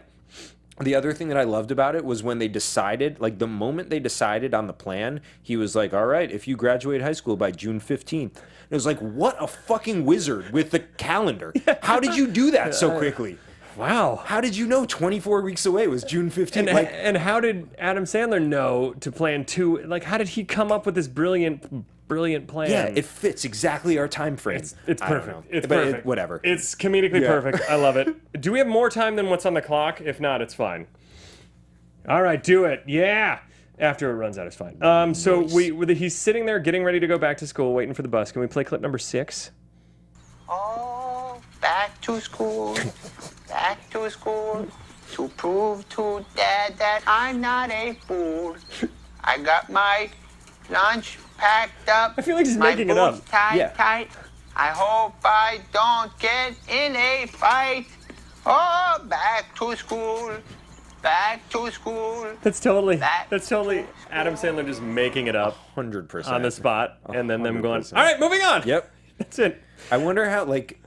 The other thing that I loved about it was when they decided, like the moment they decided on the plan, he was like, all right, if you graduate high school by June 15th. It was like, what a fucking wizard with the calendar. How did you do that so quickly? Wow. How did you know 24 weeks away was June 15th? And how did Adam Sandler know to plan two? Like, how did he come up with this brilliant plan? Yeah, it fits exactly our time frame. It's I don't perfect. know. It's But perfect. whatever. It's comedically perfect. I love it. Do we have more time than what's on the clock? If not, it's fine. All right, do it. Yeah. After it runs out, it's fine. So Nice. he's sitting there getting ready to go back to school, waiting for the bus. Can we play clip number 6? Oh, back to school, back to school, to prove to Dad that I'm not a fool. I got my lunch packed up. I feel like he's my making it up. boots tied Yeah. tight. I hope I don't get in a fight. Oh, back to school, back to school. That's totally Back Adam Sandler just making it up 100%. on the spot, and then them going, 100%. all right, moving on. Yep. That's it. I wonder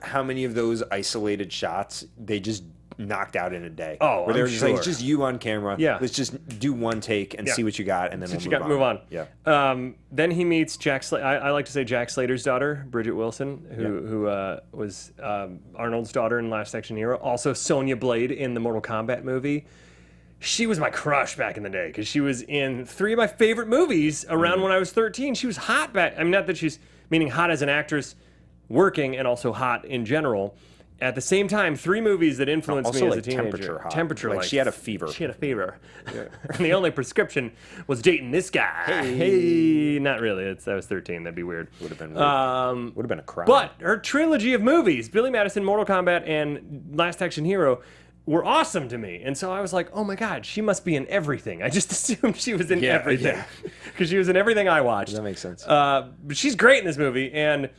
how many of those isolated shots they just knocked out in a day. Oh, where they I'm were just like, sure. it's just you on camera. Yeah. Let's just do one take and see what you got, and then Move on. Yeah. Then he meets Jack. I like to say Jack Slater's daughter, Bridgette Wilson, who was Arnold's daughter in Last Action Hero. Also Sonya Blade in the Mortal Kombat movie. She was my crush back in the day because she was in 3 of my favorite movies around when I was 13. She was hot back. I mean, not that she's meaning hot as an actress working, and also hot in general. At the same time, 3 movies that influenced me as a teenager. Temperature hot. Temperature, like she had a fever. She had a fever. And the only prescription was dating this guy. Hey, not really. I was 13. That'd be weird. Would have been weird. Would have been a crime. But her trilogy of movies, Billy Madison, Mortal Kombat, and Last Action Hero, were awesome to me. And so I was like, oh my God, she must be in everything. I just assumed she was in everything. Because she was in everything I watched. That makes sense. But she's great in this movie, and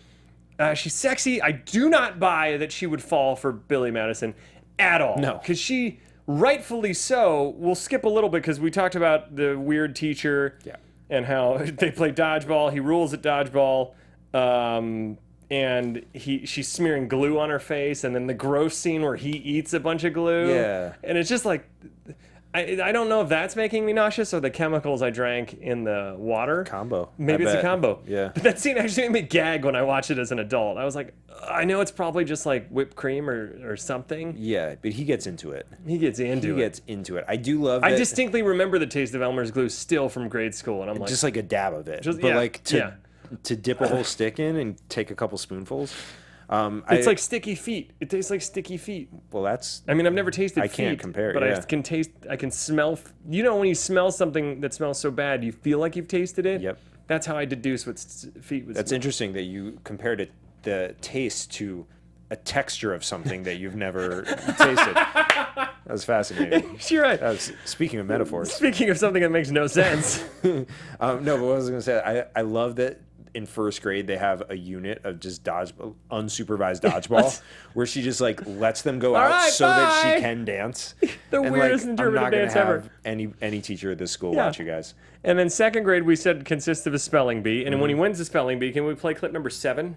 she's sexy. I do not buy that she would fall for Billy Madison at all. No. Because she, rightfully so, we'll skip a little bit because we talked about the weird teacher and how they play dodgeball. He rules at dodgeball. And she's smearing glue on her face, and then the gross scene where he eats a bunch of glue. Yeah. And it's just like, I don't know if that's making me nauseous or the chemicals I drank in the water. Combo. Maybe it's a combo. Yeah. But that scene actually made me gag when I watched it as an adult. I was like, I know it's probably just like whipped cream or something. Yeah, but he gets into it. He gets into it. I do love I that- distinctly remember the taste of Elmer's glue still from grade school, and I'm like, just like a dab of it. Just- but yeah, like to dip a whole stick in and take a couple spoonfuls. it's like sticky feet. It tastes like sticky feet. Well, that's. I mean, I've never tasted feet. I can't compare, but yeah. I can smell. You know, when you smell something that smells so bad, you feel like you've tasted it. Yep. That's how I deduce what feet was. That's interesting that you compared it, the taste to a texture of something that you've never tasted. That was fascinating. You're right. Speaking of metaphors. Speaking of something that makes no sense. No, but what I was going to say, I love that in first grade they have a unit of just unsupervised dodgeball where she just like lets them go out right, so that bye. she can dance. The and weirdest like, interpretive I'm not dance gonna ever. have any teacher at this school Yeah. watch you guys. And then second grade we said consists of a spelling bee. And when he wins the spelling bee, can we play clip number 7?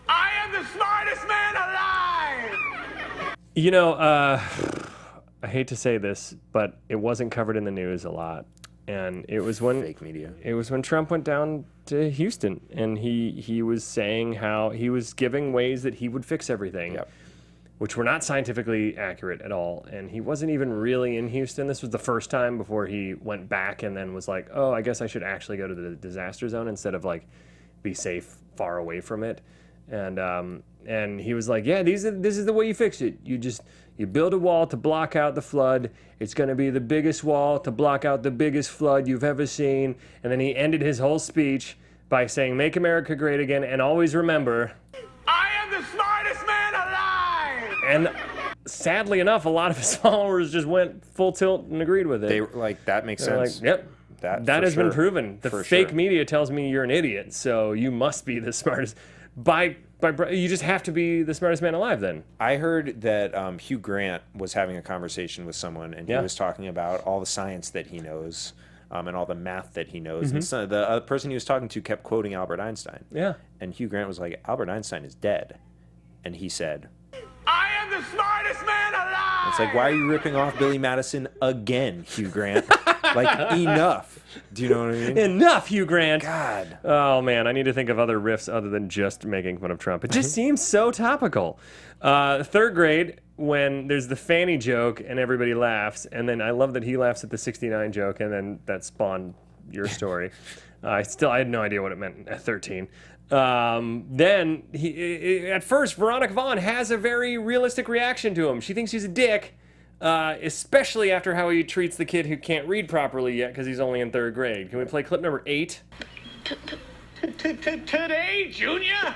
I am the smartest man alive! You know, I hate to say this, but it wasn't covered in the news a lot. And it was when Fake media. It was when Trump went down to Houston, and he was saying how he was giving ways that he would fix everything, which were not scientifically accurate at all. And he wasn't even really in Houston. This was the first time before he went back and then was like, oh, I guess I should actually go to the disaster zone instead of like be safe far away from it. And he was like, yeah, this is the way you fix it. You build a wall to block out the flood. It's going to be the biggest wall to block out the biggest flood you've ever seen. And then he ended his whole speech by saying, make America great again, and always remember. I am the smartest man alive! And sadly enough, a lot of his followers just went full tilt and agreed with it. They were like, that makes They're sense. like, yep. That has been proven. The fake media tells me you're an idiot, so you must be the smartest. You just have to be the smartest man alive then. I heard that Hugh Grant was having a conversation with someone, and he was talking about all the science that he knows and all the math that he knows. And so the person he was talking to kept quoting Albert Einstein. Yeah. And Hugh Grant was like, Albert Einstein is dead. And he said, I am the smartest man alive! it's like, why are you ripping off Billy Madison again, Hugh Grant? Like, enough. Do you know what I mean? Enough, Hugh Grant. God. Oh, man, I need to think of other riffs other than just making fun of Trump. It just seems so topical. Third grade, when there's the Fanny joke and everybody laughs, and then I love that he laughs at the 69 joke, and then that spawned your story. I had no idea what it meant at 13. Then, at first, Veronica Vaughn has a very realistic reaction to him. She thinks he's a dick. Especially after how he treats the kid who can't read properly yet because he's only in third grade. Can we play clip number 8? Today, Junior?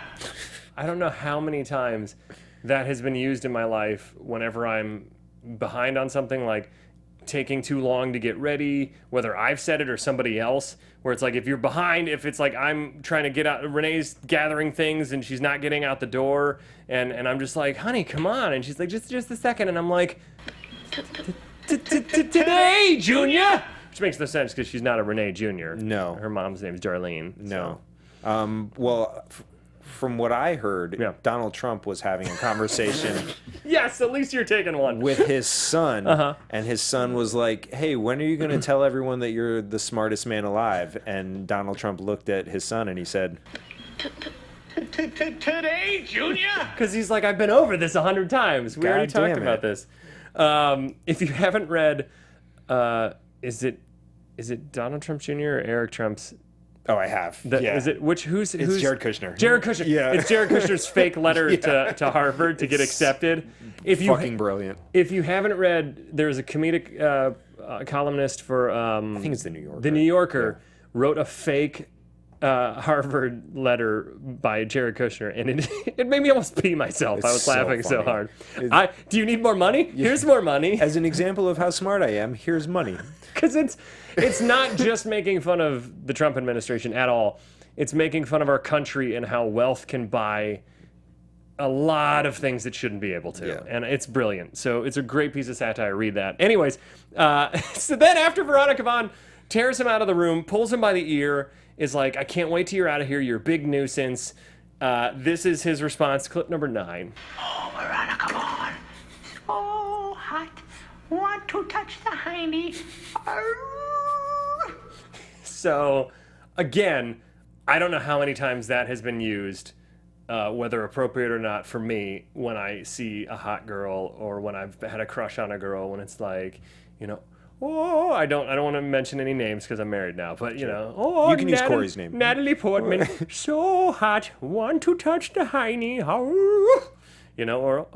I don't know how many times that has been used in my life whenever I'm behind on something, like taking too long to get ready, whether I've said it or somebody else, where it's like if you're behind, if it's like I'm trying to get out, Renee's gathering things and she's not getting out the door, and I'm just like, honey, come on, and she's like, just a second, and I'm like, today, Junior! Which makes no sense because she's not a Renee Jr. No. Her mom's name's Darlene. No. Well, from what I heard, Donald Trump was having a conversation Yes, at least you're taking one. with his son, and his son was like, hey, when are you going to tell everyone that you're the smartest man alive? And Donald Trump looked at his son and he said, Today, Junior? Because he's like, I've been over this 100 times. We already talked about this. If you haven't read, is it Donald Trump Jr. or Eric Trump's? oh, I have. Is it who's It's Jared Kushner. Jared Kushner. Yeah. It's Jared Kushner's fake letter to Harvard to get accepted. Fucking brilliant. If you haven't read, there's a comedic columnist for I think it's the New Yorker. The New Yorker wrote a fake Harvard letter by Jared Kushner, and it made me almost pee myself. It's I was laughing so funny. hard. Do you need more money? Here's more money. As an example of how smart I am, here's money. Because it's not just making fun of the Trump administration at all. It's making fun of our country and how wealth can buy a lot of things it shouldn't be able to. Yeah. And it's brilliant. So it's a great piece of satire. Read that. Anyways, so then after Veronica Vaughn tears him out of the room, pulls him by the ear, is like, I can't wait till you're out of here. You're a big nuisance. This is his response. Clip number 9. Oh, Veronica Vaughn. So hot. Want to touch the hiney. So, again, I don't know how many times that has been used, whether appropriate or not, for me when I see a hot girl or when I've had a crush on a girl, when it's like, oh, I don't want to mention any names because I'm married now, but oh, you can use Corey's name. Natalie Portman, so hot, want to touch the hiney, or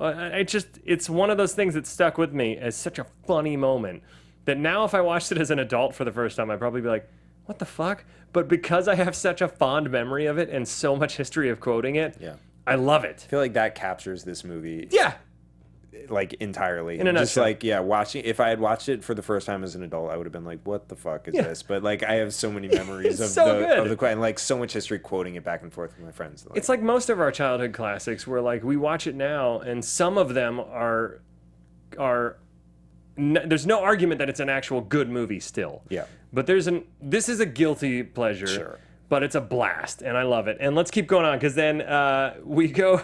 it's one of those things that stuck with me as such a funny moment that now if I watched it as an adult for the first time, I'd probably be like, what the fuck? But because I have such a fond memory of it and so much history of quoting it, I love it. I feel like that captures this movie. Yeah. Like entirely. In a just nutshell. watching, if I had watched it for the first time as an adult, I would have been like, what the fuck is this? But like I have so many memories of the and like so much history quoting it back and forth with my friends. Like, it's like most of our childhood classics where like we watch it now and some of them are there's no argument that it's an actual good movie still. Yeah. But this is a guilty pleasure. Sure. But it's a blast and I love it. And let's keep going on because then we go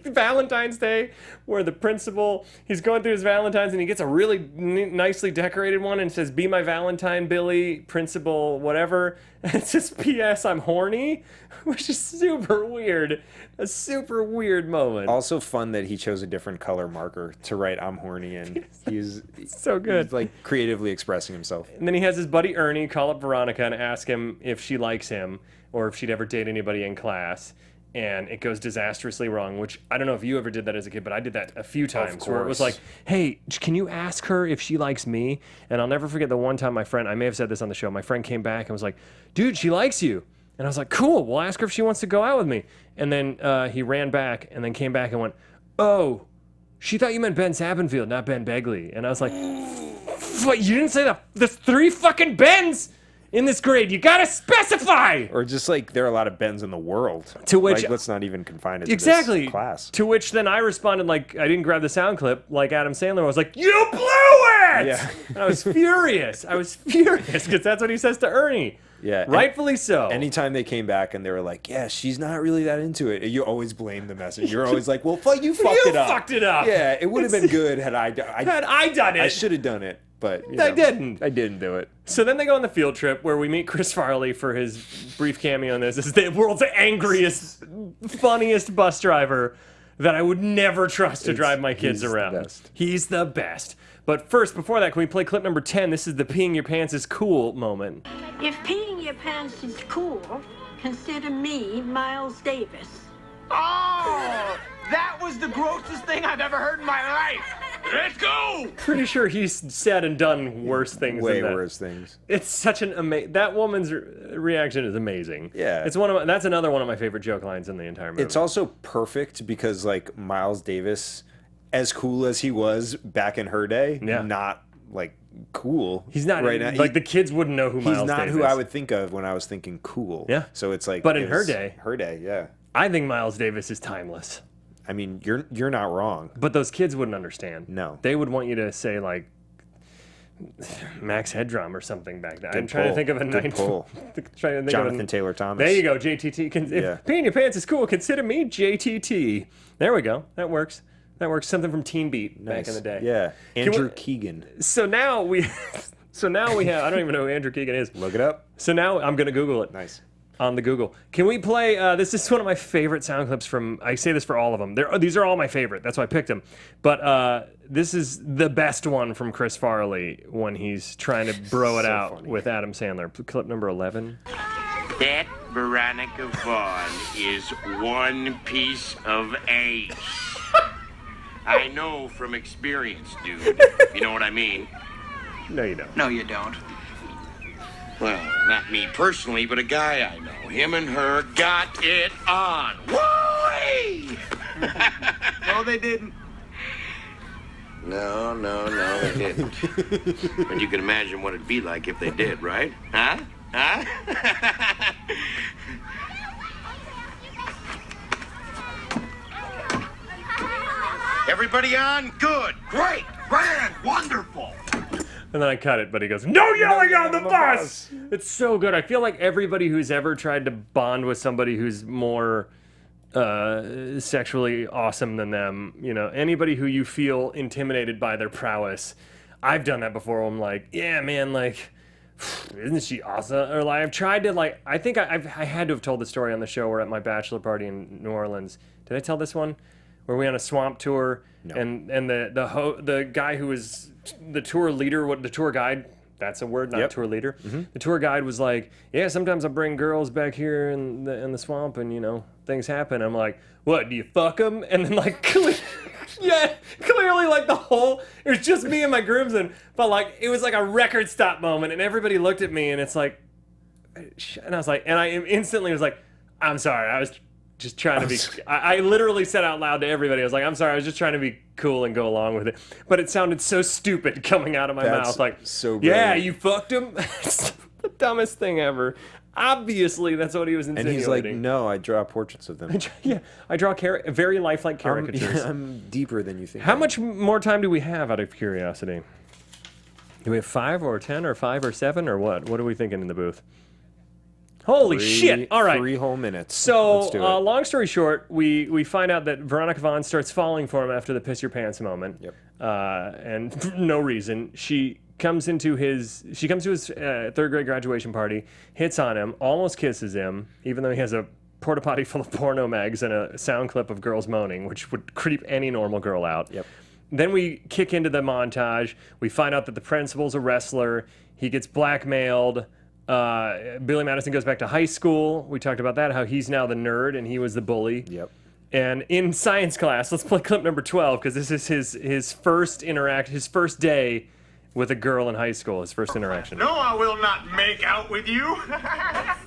Valentine's Day, where the principal, he's going through his Valentine's and he gets a really nicely decorated one and says, be my Valentine, Billy, principal, whatever. And it says, P.S. I'm horny, which is super weird. A super weird moment. Also fun that he chose a different color marker to write I'm horny in. He's so good. He's like creatively expressing himself. And then he has his buddy Ernie call up Veronica and ask him if she likes him or if she'd ever date anybody in class. And it goes disastrously wrong, which I don't know if you ever did that as a kid, but I did that a few times where it was like, hey, can you ask her if she likes me? And I'll never forget the one time my friend, I may have said this on the show, my friend came back and was like, dude, she likes you. And I was like, cool, we'll ask her if she wants to go out with me. And then he ran back and then came back and went, oh, she thought you meant Ben Sabenfield, not Ben Begley. And I was like, what, you didn't say that? There's 3 fucking Bens in this grade. You gotta specify. Or just like there are a lot of Bens in the world. To which, like, let's not even confine it to this class. To which then I responded like I didn't grab the sound clip like Adam Sandler. I was like, you blew it. Yeah. And I was furious. Because that's what he says to Ernie. Yeah, rightfully so. Anytime they came back and they were like, "Yeah, she's not really that into it," you always blame the message. You're always like, "Well, you fucked it up." You fucked it up. Yeah, it would have been good had I done it. I should have done it, but I didn't. I didn't do it. So then they go on the field trip where we meet Chris Farley for his brief cameo in this. This is the world's angriest, funniest bus driver that I would never trust to drive my kids around. He's the best. But first, before that, can we play clip number 10? This is the peeing your pants is cool moment. If peeing your pants is cool, consider me Miles Davis. Oh, that was the grossest thing I've ever heard in my life. Let's go. Pretty sure he's said and done worse things Way than that. worse things. It's such an amazing... That woman's reaction is amazing. Yeah. That's another one of my favorite joke lines in the entire movie. It's also perfect because, like, Miles Davis, as cool as he was back in her day, not, like, cool. He's not... Right now. Like, the kids wouldn't know who Miles Davis is. He's not who I would think of when I was thinking cool. Yeah. So it's like... But in her day... Her day, yeah. I think Miles Davis is timeless. I mean, you're not wrong. But those kids wouldn't understand. No. They would want you to say, like, Max Headroom or something back then. I'm trying to think of a Good pull. Jonathan Taylor Thomas. There you go, JTT. If peeing your pants is cool, consider me JTT. There we go. That works. Something from Teen Beat back in the day. Yeah. Andrew Keegan. So now we have, I don't even know who Andrew Keegan is. Look it up. So now I'm going to Google it. Nice. On the Google. Can we play, this is one of my favorite sound clips from, I say this for all of them. These are all my favorite. That's why I picked them. But this is the best one from Chris Farley when he's trying to bro it out funny. With Adam Sandler. Clip number 11. That Veronica Vaughn is one piece of ace. I know from experience, dude. You know what I mean? No, you don't. No, you don't. Well, not me personally, but a guy I know. Him and her got it on. Woo-wee! No, they didn't. No, they didn't. But you can imagine what it'd be like if they did, right? Huh? Everybody on? Good. Great. Grand. Wonderful. And then I cut it, but he goes, "No yelling on the bus!" It's so good. I feel like everybody who's ever tried to bond with somebody who's more sexually awesome than them, you know, anybody who you feel intimidated by their prowess, I've done that before. I'm like, yeah, man, like, isn't she awesome? Or like, I've tried to, like, I think I had to have told the story on the show or at my bachelor party in New Orleans. Did I tell this one? Where we on a swamp tour, no. and the guy who was the tour leader, the tour guide, that's a word, not tour leader. Mm-hmm. The tour guide was like, yeah, sometimes I bring girls back here in the swamp and, you know, things happen. I'm like, what, do you fuck them? And then like, clearly like the whole, it was just me and my groomsmen, but like, it was like a record stop moment and everybody looked at me and it's like, and I was like, and I instantly was like, I'm sorry, I was just trying to be, I literally said out loud to everybody, I was like, I'm sorry, I was just trying to be cool and go along with it. But it sounded so stupid coming out of my mouth. Like, so yeah, you fucked him? It's the dumbest thing ever. Obviously, that's what he was insinuating. And he's like, no, I draw portraits of them. I draw very lifelike caricatures. I'm deeper than you think. How much more time do we have, out of curiosity? Do we have 5 or 10 or 5 or 7 or what? What are we thinking in the booth? Holy shit! All right, 3 whole minutes. So, long story short, we find out that Veronica Vaughn starts falling for him after the piss your pants moment. Yep. And for no reason, she comes to his 3rd grade graduation party, hits on him, almost kisses him, even though he has a porta potty full of porno mags and a sound clip of girls moaning, which would creep any normal girl out. Yep. Then we kick into the montage. We find out that the principal's a wrestler. He gets blackmailed. Billy Madison goes back to high school. We talked about that, how he's now the nerd and he was the bully. Yep. And in science class, let's play clip number 12 because this is his first day with a girl in high school, his first interaction. No, I will not make out with you.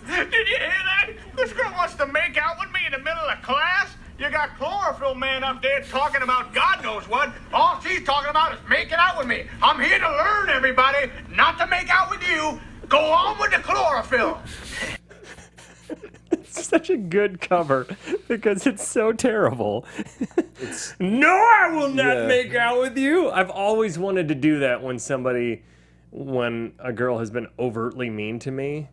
Did you hear that? This girl wants to make out with me in the middle of class? You got Chlorophyll Man up there talking about God knows what. All she's talking about is making out with me. I'm here to learn, everybody, not to make out with you. Go on with the chlorophyll. It's such a good cover because it's so terrible. No, I will not make out with you. I've always wanted to do that when a girl has been overtly mean to me.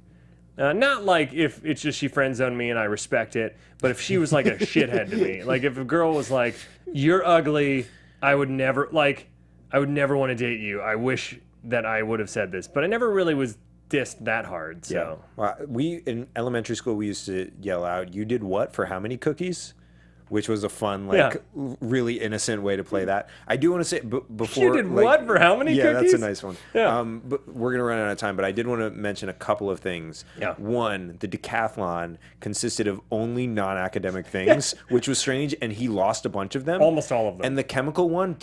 Not like if it's just she friend zoned me and I respect it, but if she was like a shithead to me, like if a girl was like, "You're ugly," I would never want to date you. I wish that I would have said this, but I never really was dissed that hard. So well, we in elementary school we used to yell out, "You did what for how many cookies?" Which was a fun, really innocent way to play that. I do want to say before you did what for how many cookies? Yeah, that's a nice one. Yeah. But we're gonna run out of time. But I did want to mention a couple of things. Yeah. One, the decathlon consisted of only non-academic things, which was strange, and he lost a bunch of them. Almost all of them. And the chemical one,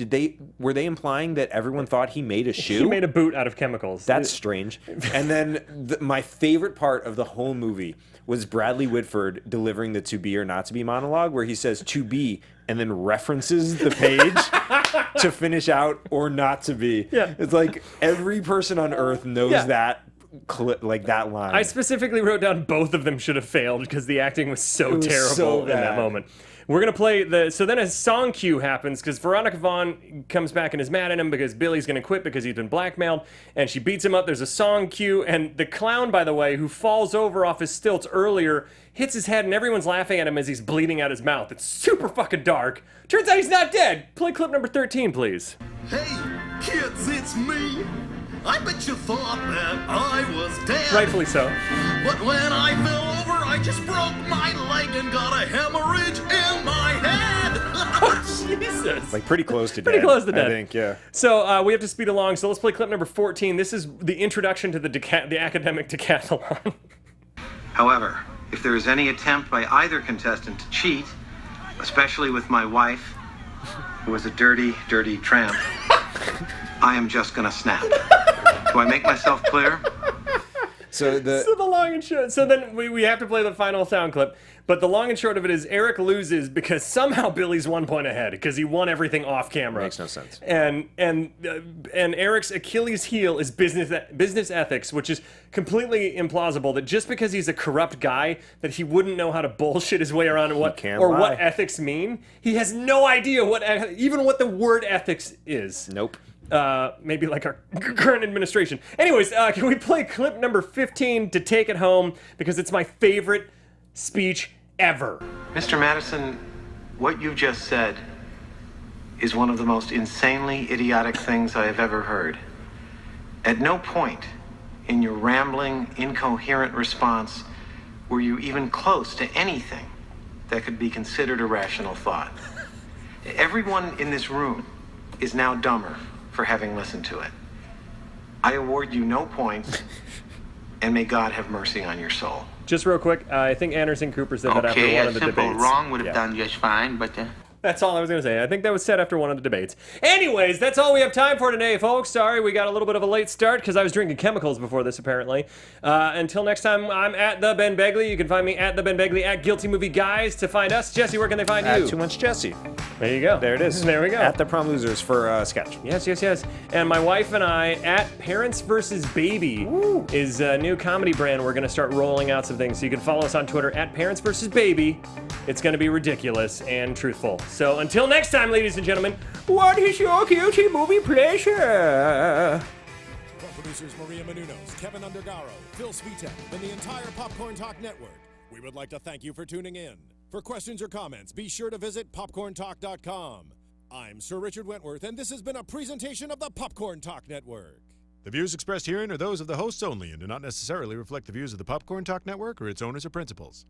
were they implying that everyone thought he made a shoe? He made a boot out of chemicals. That's strange. And then my favorite part of the whole movie was Bradley Whitford delivering the "to be or not to be" monologue, where he says "to be" and then references the page to finish out "or not to be." Yeah. It's like every person on earth knows that that line. I specifically wrote down both of them should have failed because the acting was so terrible in that moment. We're going to play so then a song cue happens because Veronica Vaughn comes back and is mad at him because Billy's going to quit because he's been blackmailed, and she beats him up. There's a song cue, and the clown, by the way, who falls over off his stilts earlier, hits his head, and everyone's laughing at him as he's bleeding out his mouth. It's super fucking dark. Turns out he's not dead. Play clip number 13, please. Hey, kids, it's me. I bet you thought that I was dead. Rightfully so. But when I fell over, I just broke my leg and got a hemorrhage in my head. Oh, Jesus. Like pretty close to dead. Pretty close to dead. I think, yeah. So we have to speed along. So let's play clip number 14. This is the introduction to the academic decathlon. However, if there is any attempt by either contestant to cheat, especially with my wife, who is a dirty, dirty tramp, I am just gonna snap. Do I make myself clear? So the long and short. So then we have to play the final sound clip. But the long and short of it is Eric loses because somehow Billy's 1 point ahead because he won everything off camera. Makes no sense. And Eric's Achilles heel is business ethics, which is completely implausible. That just because he's a corrupt guy, that he wouldn't know how to bullshit his way around what ethics mean. He has no idea even what the word ethics is. Nope. Maybe like our current administration. Anyways, can we play clip number 15 to take it home because it's my favorite speech ever. Mr. Madison, what you just said is one of the most insanely idiotic things I have ever heard. At no point in your rambling, incoherent response were you even close to anything that could be considered a rational thought. Everyone in this room is now dumber for having listened to it. I award you no points, and may God have mercy on your soul. Just real quick, I think Anderson Cooper said that after one of the debates. Okay, a simple wrong would have done just fine, but... That's all I was going to say. I think that was said after one of the debates. Anyways, that's all we have time for today, folks. Sorry, we got a little bit of a late start because I was drinking chemicals before this, apparently. Until next time, I'm at the Ben Begley. You can find me at the Ben Begley at Guilty Movie Guys to find us. Jesse, where can they find you? Too Much Jesse. There you go. There it is. There we go. At the Prom Losers for sketch. Yes. And my wife and I at Parents vs. Baby is a new comedy brand. We're going to start rolling out some things. So you can follow us on Twitter at Parents vs. Baby. It's going to be ridiculous and truthful. So until next time, ladies and gentlemen, what is your guilty movie pleasure? From producers Maria Menounos, Kevin Undergaro, Phil Svitek, and the entire Popcorn Talk Network, we would like to thank you for tuning in. For questions or comments, be sure to visit popcorntalk.com. I'm Sir Richard Wentworth, and this has been a presentation of the Popcorn Talk Network. The views expressed herein are those of the hosts only and do not necessarily reflect the views of the Popcorn Talk Network or its owners or principals.